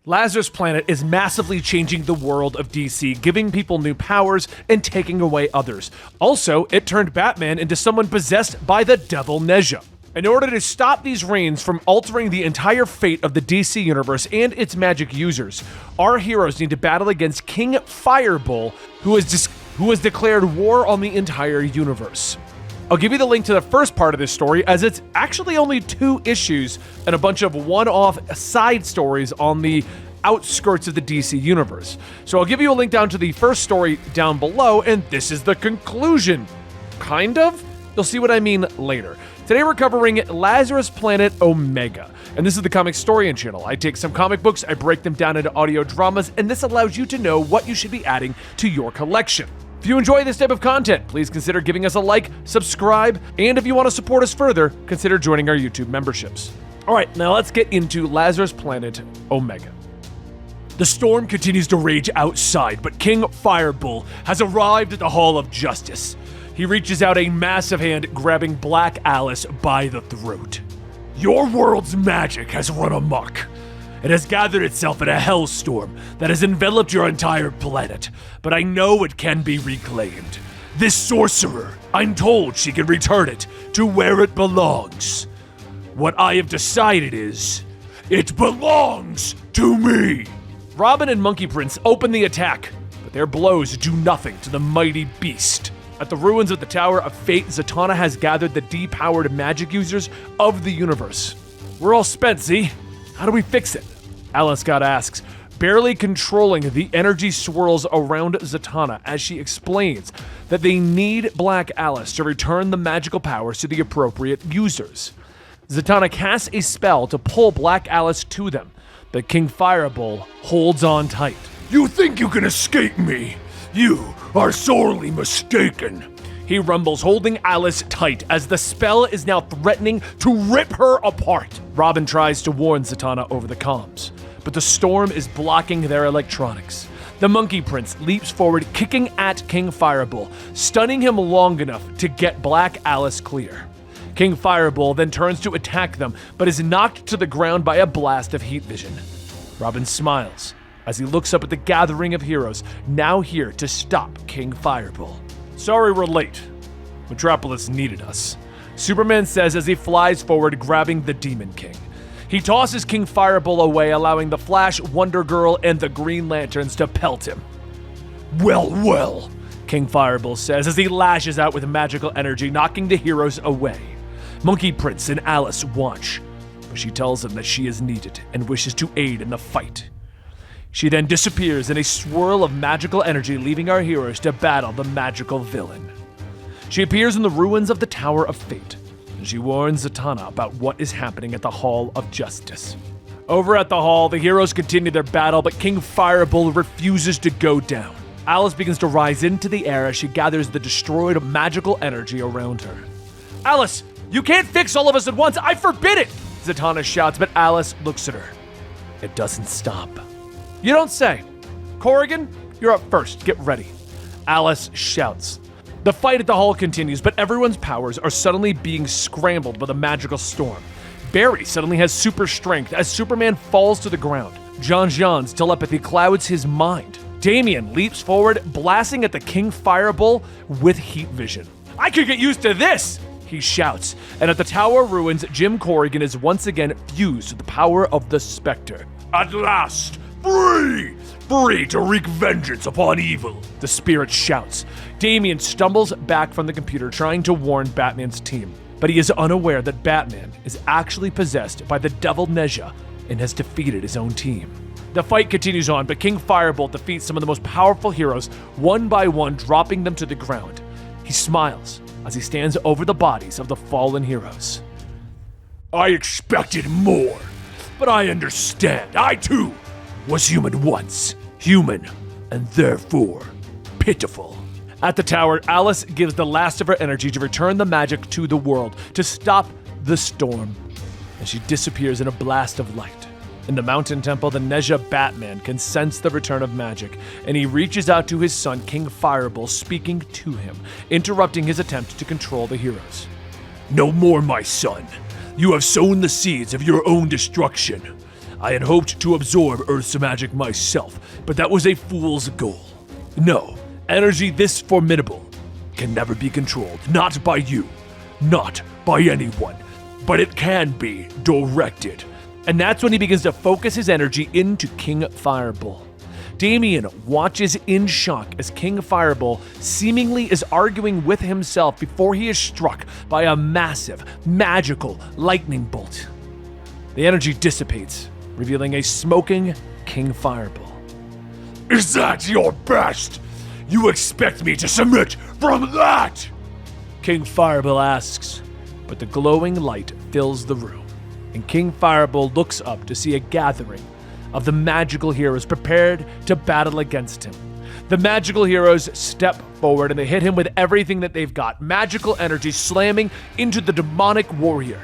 Lazarus Planet is massively changing the world of DC, giving people new powers and taking away others. Also, it turned Batman into someone possessed by the devil Nezha. In order to stop these reigns from altering the entire fate of the DC universe and its magic users, our heroes need to battle against King Firebull, who has declared war on the entire universe. I'll give you the link to the first part of this story, as it's actually only 2 issues and a bunch of one-off side stories on the outskirts of the DC universe. So I'll give you a link down to the first story down below, and this is the conclusion. Kind of? You'll see what I mean later. Today we're covering Lazarus Planet Omega, and this is the Comicstorian channel. I take some comic books, I break them down into audio dramas, and this allows you to know what you should be adding to your collection. If you enjoy this type of content, please consider giving us a like, subscribe, and if you want to support us further, consider joining our YouTube memberships. Alright, now let's get into Lazarus Planet Omega. The storm continues to rage outside, but King Firebull has arrived at the Hall of Justice. He reaches out a massive hand, grabbing Black Alice by the throat. Your world's magic has run amok. It has gathered itself in a hellstorm that has enveloped your entire planet, but I know it can be reclaimed. This sorcerer, I'm told she can return it to where it belongs. What I have decided is, it belongs to me. Robin and Monkey Prince open the attack, but their blows do nothing to the mighty beast. At the ruins of the Tower of Fate, Zatanna has gathered the depowered magic users of the universe. We're all spent, Z. How do we fix it? Alan Scott asks, barely controlling the energy swirls around Zatanna as she explains that they need Black Alice to return the magical powers to the appropriate users. Zatanna casts a spell to pull Black Alice to them, but King Firebull holds on tight. You think you can escape me? You are sorely mistaken. He rumbles, holding Alice tight as the spell is now threatening to rip her apart. Robin tries to warn Zatanna over the comms, but the storm is blocking their electronics. The Monkey Prince leaps forward, kicking at King Firebull, stunning him long enough to get Black Alice clear. King Firebull then turns to attack them, but is knocked to the ground by a blast of heat vision. Robin smiles as he looks up at the gathering of heroes, now here to stop King Firebull. Sorry we're late. Metropolis needed us, Superman says as he flies forward, grabbing the Demon King. He tosses King Firebull away, allowing the Flash, Wonder Girl, and the Green Lanterns to pelt him. Well, well, King Firebull says as he lashes out with magical energy, knocking the heroes away. Monkey Prince and Alice watch, but she tells him that she is needed and wishes to aid in the fight. She then disappears in a swirl of magical energy, leaving our heroes to battle the magical villain. She appears in the ruins of the Tower of Fate, and she warns Zatanna about what is happening at the Hall of Justice. Over at the Hall, the heroes continue their battle, but King Firebull refuses to go down. Alice begins to rise into the air as she gathers the destroyed magical energy around her. Alice, you can't fix all of us at once, I forbid it! Zatanna shouts, but Alice looks at her. It doesn't stop. You don't say. Corrigan, you're up first. Get ready. Alice shouts. The fight at the hall continues, but everyone's powers are suddenly being scrambled by the magical storm. Barry suddenly has super strength as Superman falls to the ground. John John's telepathy clouds his mind. Damian leaps forward, blasting at the King Firebull with heat vision. I could get used to this, he shouts. And at the tower ruins, Jim Corrigan is once again fused with the power of the Spectre. At last! Free! Free to wreak vengeance upon evil, the spirit shouts. Damian stumbles back from the computer, trying to warn Batman's team, but he is unaware that Batman is actually possessed by the devil Nezha and has defeated his own team. The fight continues on, but King Firebull defeats some of the most powerful heroes, one by one, dropping them to the ground. He smiles as he stands over the bodies of the fallen heroes. I expected more, but I understand. I, too, was human once, human, and therefore pitiful. At the tower, Alice gives the last of her energy to return the magic to the world, to stop the storm, and she disappears in a blast of light. In the mountain temple, the Nezha Batman can sense the return of magic, and he reaches out to his son, King Firebull, speaking to him, interrupting his attempt to control the heroes. No more, my son. You have sown the seeds of your own destruction. I had hoped to absorb Earth's magic myself, but that was a fool's goal. No, energy this formidable can never be controlled, not by you, not by anyone, but it can be directed. And that's when he begins to focus his energy into King Fireball. Damien watches in shock as King Fireball seemingly is arguing with himself before he is struck by a massive, magical lightning bolt. The energy dissipates, revealing a smoking King Fireball. Is that your best? You expect me to submit from that? King Fireball asks, but the glowing light fills the room, and King Fireball looks up to see a gathering of the magical heroes prepared to battle against him. The magical heroes step forward and they hit him with everything that they've got, magical energy slamming into the demonic warrior.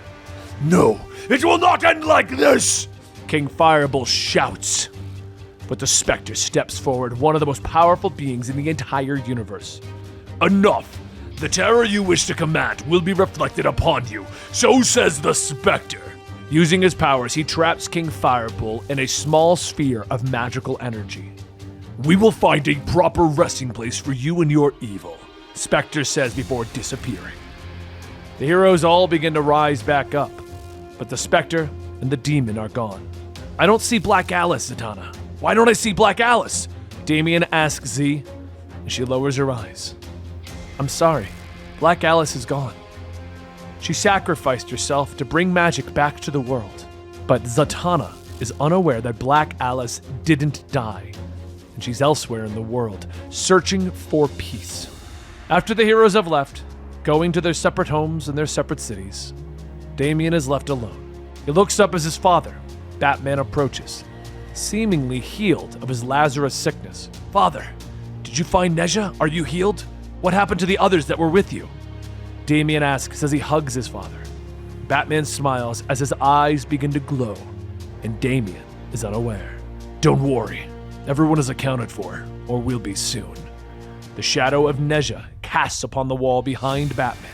No, it will not end like this! King Fireball shouts. But the Spectre steps forward, one of the most powerful beings in the entire universe. Enough! The terror you wish to command will be reflected upon you, so says the Spectre. Using his powers, he traps King Fireball in a small sphere of magical energy. We will find a proper resting place for you and your evil, Spectre says before disappearing. The heroes all begin to rise back up, but the Spectre and the demon are gone. I don't see Black Alice, Zatanna. Why don't I see Black Alice? Damien asks Z, and she lowers her eyes. I'm sorry, Black Alice is gone. She sacrificed herself to bring magic back to the world. But Zatanna is unaware that Black Alice didn't die, and she's elsewhere in the world, searching for peace. After the heroes have left, going to their separate homes and their separate cities, Damien is left alone. He looks up as his father, Batman, approaches, seemingly healed of his Lazarus sickness. Father, did you find Nezha? Are you healed? What happened to the others that were with you? Damien asks as he hugs his father. Batman smiles as his eyes begin to glow, and Damien is unaware. Don't worry, everyone is accounted for, or will be soon. The shadow of Nezha casts upon the wall behind Batman.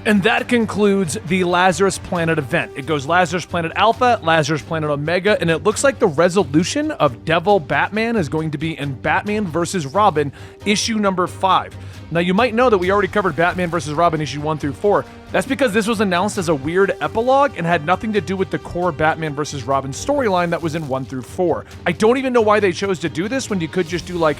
And that concludes the Lazarus Planet event. It goes Lazarus Planet Alpha, Lazarus Planet Omega, and it looks like the resolution of Devil Batman is going to be in Batman vs. Robin, issue number 5. Now, you might know that we already covered Batman vs. Robin issue 1 through 4. That's because this was announced as a weird epilogue and had nothing to do with the core Batman vs. Robin storyline that was in 1 through 4. I don't even know why they chose to do this when you could just do like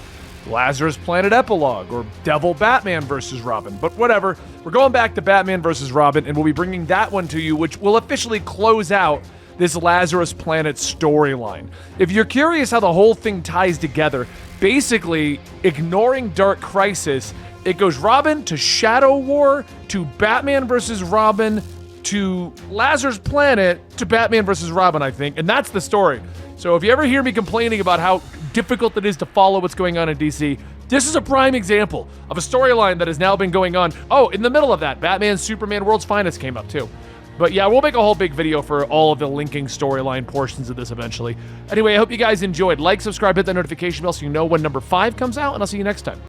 Lazarus Planet Epilogue or Devil Batman vs. Robin, but whatever. We're going back to Batman vs. Robin, and we'll be bringing that one to you, which will officially close out this Lazarus Planet storyline. If you're curious how the whole thing ties together, basically, ignoring Dark Crisis, it goes Robin to Shadow War to Batman vs. Robin to Lazarus Planet to Batman vs. Robin, I think, and that's the story. So if you ever hear me complaining about how difficult it is to follow what's going on in DC, this is a prime example of a storyline that has now been going on. Oh, in the middle of that, Batman, Superman, World's Finest came up too. But yeah, we'll make a whole big video for all of the linking storyline portions of this eventually. Anyway, I hope you guys enjoyed. Like, subscribe, hit that notification bell so you know when number 5 comes out, and I'll see you next time.